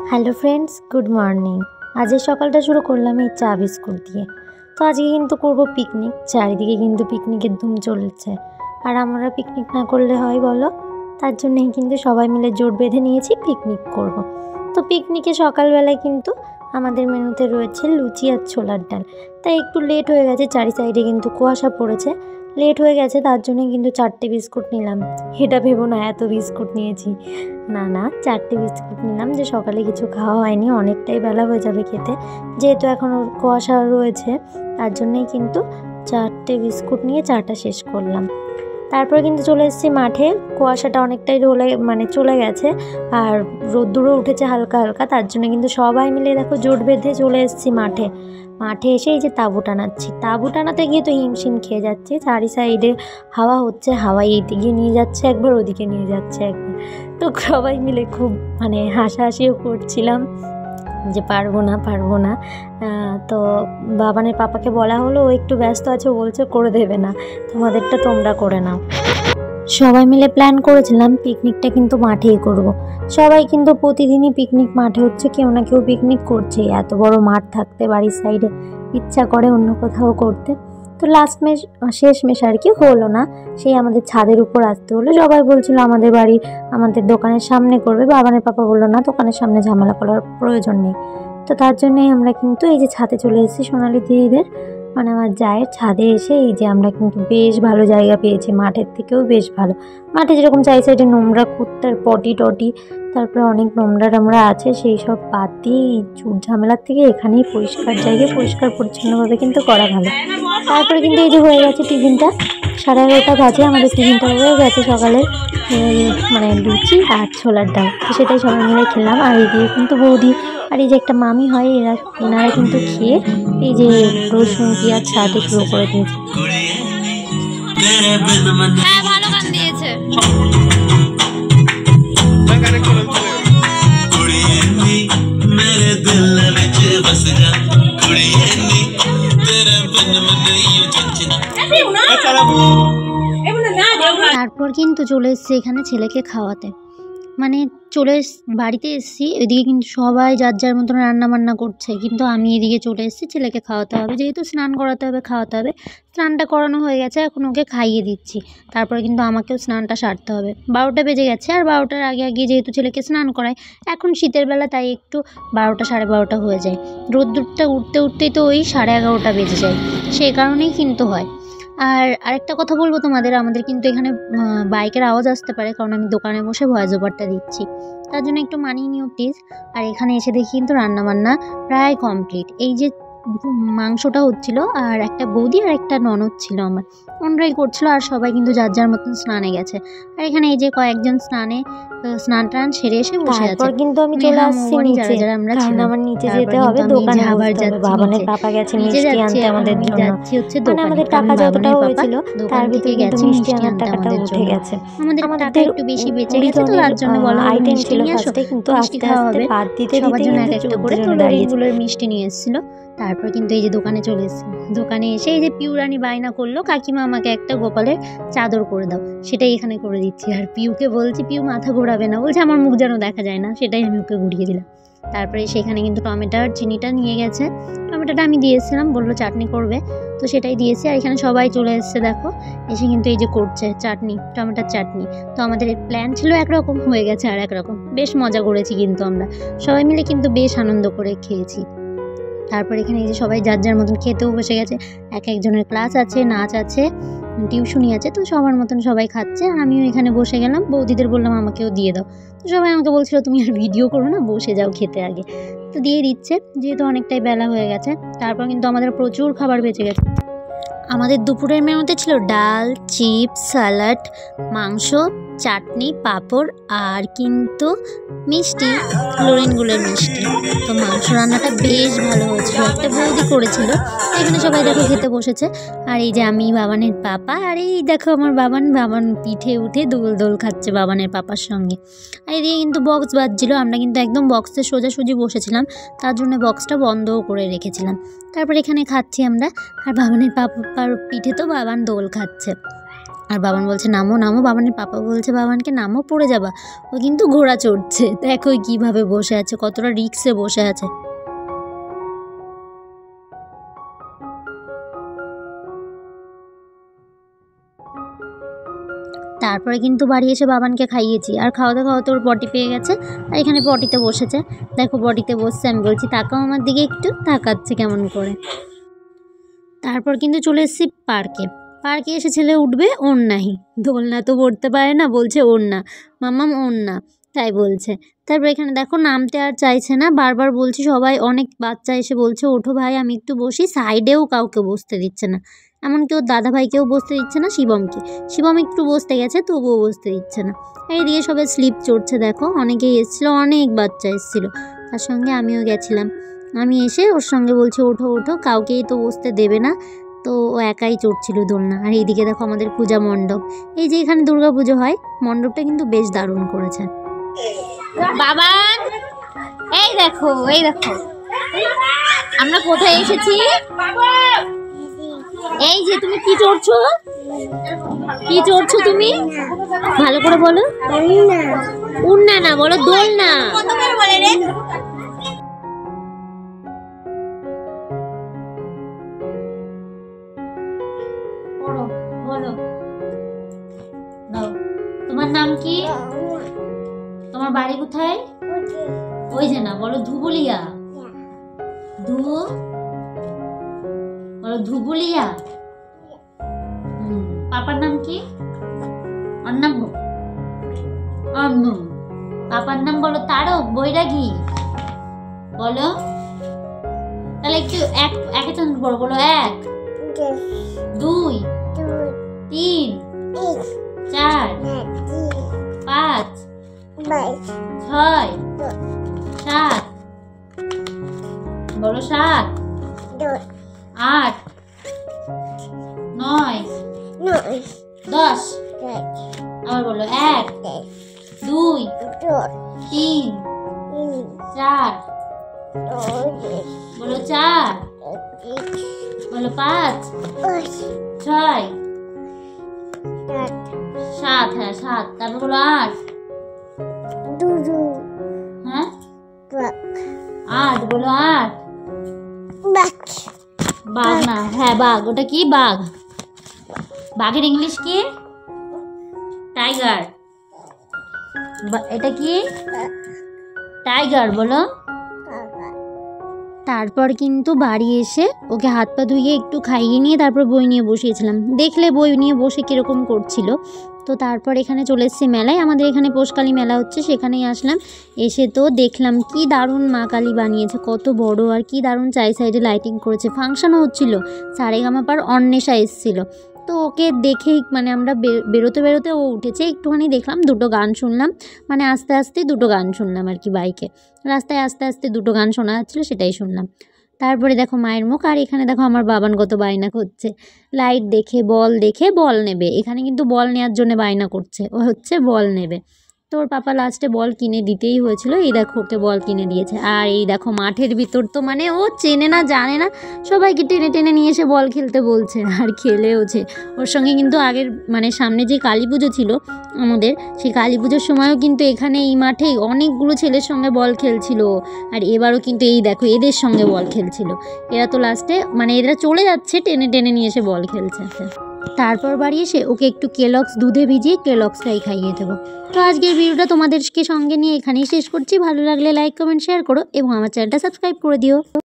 Hello friends, good morning. আজের সকালটা শুরু করলাম এই চা বিস্কুট দিয়ে। তো আজকে কিন্তু করব পিকনিক। চারিদিকে কিন্তু পিকনিকের ধুম চলছে, আর আমরা পিকনিক না করলে হয় বলো? তার জন্যই কিন্তু সবাই মিলে জোট বেঁধে নিয়েছি পিকনিক করব। তো পিকনিকে সকালবেলায় কিন্তু আমাদের মেনুতে রয়েছে লুচি আর ছোলার ডাল। তাই একটু লেট হয়ে গেছে, চারি সাইডে কিন্তু কুয়াশা পড়েছে, লেট হয়ে গেছে, তার জন্যই কিন্তু 4টে বিস্কুট নিলাম। এটা ভেবো না এত বিস্কুট নিয়েছি, না 4টে বিস্কুট নিলাম, যে সকালে কিছু খাওয়া হয়নি, অনেকটাই বেলা হয়ে যাবে খেতে, যেহেতু এখন কুয়াশা রয়েছে, তার জন্যই কিন্তু 4টে বিস্কুট নিয়ে চাটা শেষ করলাম। তারপরে কিন্তু চলে এসেছি মাঠে। কুয়াশাটা অনেকটাই চলে গেছে, আর রোদ্দুরও উঠেছে হালকা হালকা, তার জন্য কিন্তু সবাই মিলে দেখো জোট বেঁধে চলে এসেছি মাঠে এসে এই যে তাঁবু টানাতে গিয়ে তো হিমশিম খেয়ে যাচ্ছি। চারি সাইডে হাওয়া হচ্ছে, হাওয়া এইদিকে নিয়ে যাচ্ছে একবার, ওদিকে নিয়ে যাচ্ছে একবার। তো সবাই মিলে খুব হাসাহাসিও করছিলাম যে পারবো না। তো বাবানের পাপাকে বলা হলো, ও একটু ব্যস্ত আছে, বলছে করে দেবে না, তোমাদেরটা তোমরা করে নাও। সবাই মিলে প্ল্যান করেছিলাম পিকনিকটা কিন্তু মাঠেই করব। সবাই কিন্তু প্রতিদিনই পিকনিক মাঠে হচ্ছে, কেউ না কেউ পিকনিক করছে। এত বড় মাঠ থাকতে বাড়ির সাইডে ইচ্ছা করে অন্য কোথাও করতে। তো শেষমেশ আর কি হলো না, সেই আমাদের ছাদের উপর আসতে হলো। সবাই বলছিল আমাদের দোকানের সামনে করবে, বাবানের পাপা বললো না, দোকানের সামনে ঝামেলা করার প্রয়োজন নেই। তো তার জন্যই আমরা কিন্তু এই যে ছাদে চলে এসেছি, সোনালি দিদিদের আমার জায়ের ছাদে এসে এই যে আমরা কিন্তু বেশ ভালো জায়গা পেয়েছি, মাঠের থেকেও বেশ ভালো। মাঠে যেরকম চাই সাইডে নোংরা কুত্তার পটি তারপরে অনেক নোংরা আছে, সেই সব বাদ দিয়ে এই চুট ঝামেলার থেকে এখানেই পরিষ্কার জায়গায় পরিষ্কার পরিচ্ছন্নভাবে কিন্তু করা ভালো। তারপরে কিন্তু এই যে হয়ে গেছে টিফিনটা, 11:30 বাজে আমাদের টিফিনটা হয়ে গেছে সকালে, লুচি আর ছোলার ডাল। তো সেটাই সবাই মিলে খেলাম। আর এই দিয়ে কিন্তু বৌদি আর এই যে একটা মামি হয়, এনারা কিন্তু খেয়ে এই যে রসুন পেঁয়াজ ছাড়াতে শুরু করে দিয়েছে। ভালো গান দিয়েছে। তারপর কিন্তু চলে এসছি এখানে ছেলেকে খাওয়াতে, বাড়িতে এসেছি, এদিকে কিন্তু সবাই যার যার মতন রান্না বান্না করছে, কিন্তু আমি এদিকে চলে এসেছি ছেলেকে খাওয়াতে হবে, যেহেতু স্নান করাতে হবে খাওয়াতে হবে। স্নানটা করানো হয়ে গেছে, এখন ওকে খাইয়ে দিচ্ছি। তারপরে কিন্তু আমাকেও স্নানটা সারতে হবে। 12টা বেজে গেছে, আর 12টার আগে যেহেতু ছেলেকে স্নান করায়, এখন শীতের বেলা, তাই একটু 12টা 12:30 হয়ে যায়। রোদ্দুরটা উঠতেই তো ওই 11:30 বেজে যায়, সেই কারণেই কিন্তু হয়। আর আরেকটা কথা বলবো তোমাদের, আমাদের কিন্তু এখানে বাইকের আওয়াজ আসতে পারে, কারণ আমি দোকানে বসে ভয়েস ওভারটা দিচ্ছি, তার জন্য একটু মানিয়ে নিও প্লিজ। আর এখানে এসে দেখি কিন্তু রান্নাবান্না প্রায় কমপ্লিট। এই যে মাংসটা হচ্ছিল, আর একটা বৌদি আর একটা ননদ ছিল আমার, ওনারাই করছিল, আর সবাই কিন্তু যার যার মতন স্নানে গেছে। আর এখানে এই যে কয়েকজন স্নান টান সেরে এসে বসে আছে। তারপর কিন্তু আমি চলে আসছি নিচে, কারণ আমার নিচে যেতে হবে, দোকানে আবার যাচ্ছে। বাবানের পাপা গেছে মিষ্টি আনতে আমাদের জন্য, আমাদের টাকা যতটা হয়েছিল তার ভিতরে কিন্তু মিষ্টি আনার টাকাটা উঠে গেছে। আমাদের টাকা একটু বেশি বেঁচে গেছে, তো তার জন্য বলা হলো আইটেম মিষ্টি ছিল নিয়ে আসো, ফার্স্টে, কিন্তু মিষ্টি আস্তে খাওয়া আস্তে হবে বাদ দিতে সবার জন্য এক কিন্তু একটা করে, তো লরিগুলোর মিষ্টি নিয়ে এসেছিল। তারপর কিন্তু এই যে দোকানে চলে এসেছি, দোকানে এসে এই যে পিউরানি বায়না করলো, কাকিমা আমাকে একটা গোপালের চাদর করে দাও, সেটাই এখানে করে দিচ্ছি। আর পিউকে বলছি, পিউ মাথা ঘোরাবে না, বলছে আমার মুখ যেন দেখা যায় না, সেটাই আমি ওকে ঘুরিয়ে দিলাম। তারপরে সেখানে কিন্তু টমেটোর চিনিটা নিয়ে গেছে, টমেটোটা আমি দিয়েছিলাম, বললো চাটনি করবে, তো সেটাই দিয়েছি। আর এখানে সবাই চলে এসছে দেখো, এসে কিন্তু এই যে করছে চাটনি, টমেটোর চাটনি। তো আমাদের প্ল্যান ছিল একরকম, হয়ে গেছে আর একরকম। বেশ মজা করেছি কিন্তু আমরা সবাই মিলে, কিন্তু বেশ আনন্দ করে খেয়েছি। তারপর এখানে এই যে সবাই যার যার মতন খেতেও বসে গেছে, এক একজনের ক্লাস আছে, নাচ আছে, টিউশনি আছে, তো সবার মতন সবাই খাচ্ছে। আর আমিও এখানে বসে গেলাম, বৌদিদের বললাম আমাকেও দিয়ে দাও। তো সবাই আমাকে বলছিল তুমি আর ভিডিও করো না, বসে যাও খেতে আগে, তো দিয়ে দিচ্ছে, যেহেতু অনেকটাই বেলা হয়ে গেছে। তারপর কিন্তু আমাদের প্রচুর খাবার বেঁচে গেছে। আমাদের দুপুরের মেনুতে ছিল ডাল, চিপস, স্যালাড, মাংস, চাটনি, পাঁপড়, আর কিন্তু মিষ্টি, ক্লোরিনগুলোর মিষ্টি। তো মাংস রান্নাটা বেশ ভালো হয়েছিল, একটা বৌদি করেছিল। এখানে সবাই দেখো খেতে বসেছে। আর এই যে আমি, বাবানের পাপা, আর এই দেখো আমার বাবান পিঠে উঠে দোল খাচ্ছে বাবানের পাপার সঙ্গে। আর এদিকে কিন্তু বক্স বাজছিল, আমরা কিন্তু একদম বক্সে সোজাসুজি বসেছিলাম, তার জন্য বক্সটা বন্ধও করে রেখেছিলাম। তারপর এখানে খাচ্ছি আমরা, আর বাবানের পাপার পিঠে তো বাবান দোল খাচ্ছে। আর বাবান বলছে নামো নামো, বাবানের পাপা বলছে বাবানকে নামো, পড়ে যাবা। ও কিন্তু ঘোড়া চড়ছে, দেখো কিভাবে বসে আছে, কতটা রিক্সে বসে আছে। তারপরে কিন্তু বাড়ি এসে বাবানকে খাইয়েছি, আর খাওয়াতে খাওয়াতে ওর পটি পেয়ে গেছে, আর এখানে পটিতে বসেছে। দেখো পটিতে বসছে, আমি বলছি তাকাও আমার দিকে, একটু তাকাচ্ছে কেমন করে। তারপর কিন্তু চলে এসেছি পার্কে। পার্কে এসে ছেলে উঠবে ওড়নাই, দোলনা তো পড়তে পারে না, বলছে ওড়না মাম্মাম ওড়না, তাই বলছে। তারপর এখানে দেখো নামতে আর চাইছে না, বারবার বলছি, সবাই অনেক বাচ্চা এসে বলছে ওঠো ভাই আমি একটু বসি, সাইডেও কাউকে বসতে দিচ্ছে না, এমনকি ওর দাদা ভাইকেও বসতে দিচ্ছে না, শিবমকে। শিবম একটু বসতে গেছে, তবুও বসতে দিচ্ছে না। এইদিকে সবাই স্লিপ চড়ছে, দেখো অনেকেই এসেছিলো, অনেক বাচ্চা এসেছিলো, তার সঙ্গে আমিও গেছিলাম। আমি এসে ওর সঙ্গে বলছি ওঠো ওঠো, কাউকেই তো বসতে দেবে না, তো ও একাই চড়ছিল দোলনা। আর এইদিকে দেখো আমাদের পূজা মণ্ডপ, এই যে এখানে দুর্গা পুজো হয়, মণ্ডপটা কিন্তু বেশ দারুণ করেছে। বাবান এই দেখো আমরা কোথায় এসেছি, এই যে তুমি কি চড়ছো, তুমি ভালো করে বলো। উড়না না, বলো দোলনা। বলো তোমার নাম কি, তোমার বাড়ি কোথায়, ওই যে না, বলো ধুবুলিয়া, বলো ধুবুলিয়া। পাপার নাম কি, অন্নাম্বু, পাপার নাম বলো তারক বৈরাগী, বলো। তাহলে একটু একে চান্স বলো, বলো 1 2 3 4 5 6 7, বলো 7 8 9 10, আবার বলো 1 2 3 4, বলো 4, বলো 5 6 7, হ্যাঁ 7, তারপর বলো 8, হ্যাঁ 8, বলো 8, বাঘ না, হ্যাঁ বাঘ, ওটা কি বাঘ, বাঘের ইংলিশ কি, টাইগার, এটা কি টাইগার, বলো। তারপর কিন্তু বাড়ি এসে ওকে হাত পা ধুইয়ে একটু খাইয়ে নিয়ে তারপর বই নিয়ে বসিয়েছিলাম, দেখলে বই নিয়ে বসে কীরকম করছিল। তো তারপর এখানে চলে এসেছি মেলায়, আমাদের এখানে পৌষকালী মেলা হচ্ছে, সেখানেই আসলাম। এসে তো দেখলাম কি দারুণ মা কালী বানিয়েছে, কত বড়, আর কি দারুণ চাই সাইডে লাইটিং করেছে, ফাংশনও হচ্ছিল, সারেগামাপার অন্বেষা এসেছিলো। তো ওকে দেখেই মানে আমরা বেরোতে ও উঠেছে, একটুখানি দেখলাম, 2টো গান শুনলাম, মানে আস্তে আস্তে 2টো গান শুনলাম আর কি, বাইকে রাস্তায় আস্তে আস্তে 2টো গান শোনা যাচ্ছিলো, সেটাই শুনলাম। তারপরে দেখো মায়ের মুখ, আর এখানে দেখো আমার বাবান কত বায়না করছে, লাইট দেখে বল নেবে, এখানে কিন্তু বল নেওয়ার জন্য বায়না করছে, ও হচ্ছে বল নেবে। তো ওর পাপা লাস্টে বল কিনে দিতেই হয়েছিল, এই দেখো ওকে বল কিনে দিয়েছে। আর এই দেখো মাঠের ভিতর তো মানে ও চেনে না জানে না, সবাইকে টেনে টেনে নিয়ে এসে বল খেলতে বলছে, আর খেলেওছে। ওর সঙ্গে কিন্তু আগের মানে সামনে যে কালী পুজো ছিল আমাদের, সেই কালী পুজোর সময়ও কিন্তু এখানে এই মাঠেই অনেকগুলো ছেলের সঙ্গে বল খেলছিল, আর এবারও কিন্তু এই দেখো এদের সঙ্গে বল খেলছিল। এরা তো লাস্টে মানে এরা চলে যাচ্ছে, টেনে টেনে নিয়ে এসে বল খেলছে। তারপর বাড়ি এসে ওকে একটু কেলক্স দুধে ভিজিয়ে কেলক্সটাই খাইয়ে দেবো। তো আজকের ভিডিওটা তোমাদেরকে সঙ্গে নিয়ে এখানেই শেষ করছি। ভালো লাগলে লাইক কমেন্ট শেয়ার করো এবং আমার চ্যানেলটা সাবস্ক্রাইব করে দিও।